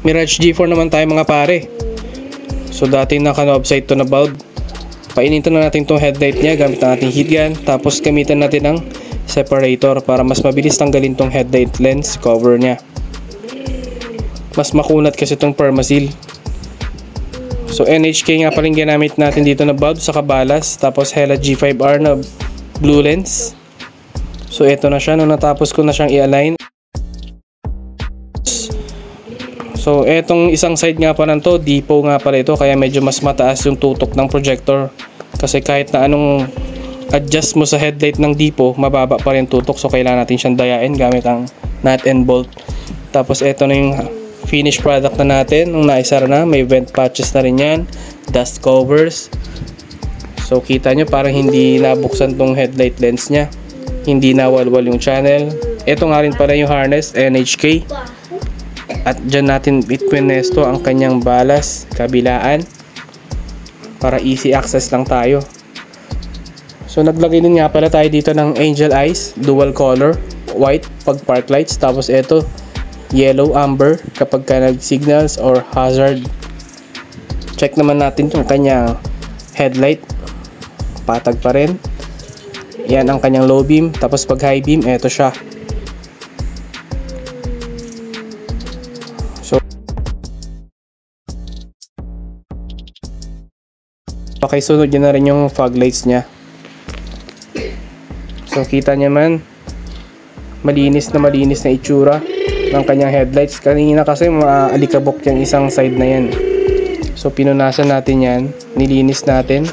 Mirage G4 naman tayo mga pare. So dati naka-offside to na bulb. Painitin na natin tong headlight niya gamit ang ating heat gun. Tapos gamitan natin ng separator para mas mabilis tanggalin tong headlight lens cover niya. Mas makunat kasi tong Permaseal. So NHK nga pala yung ginamit natin dito na bulb sa kabalas. Tapos Hella G5R na blue lens. So ito na siya. Nung natapos ko na siyang i-align. So etong isang side nga pala to, depot nga pala ito, kaya medyo mas mataas yung tutok ng projector. Kasi kahit na anong adjust mo sa headlight ng depot, mababa pa rin tutok. So kailangan natin siyang dayain gamit ang nut and bolt. Tapos eto na yung finished product na natin. Nung naisara na, may vent patches na rin yan, dust covers. So kita nyo parang hindi nabuksan tong headlight lens nya, hindi nawalwal yung channel. Eto nga rin pala yung harness, NHK. At dyan natin itpinesto ang kanyang balas kabilaan para easy access lang tayo. So naglagay din nga pala tayo dito ng angel eyes, dual color, white pag park lights, tapos ito yellow amber kapag ka nag signals or hazard. Check naman natin yung kanyang headlight, patag pa rin. Yan ang kanyang low beam, tapos pag high beam, eto siya. Okay, sunod yun na rin yung fog lights nya. So kita nyo man, malinis na itsura ng kanyang headlights. Kanina kasi maalikabok yung isang side na yan. So pinunasan natin yan, nilinis natin.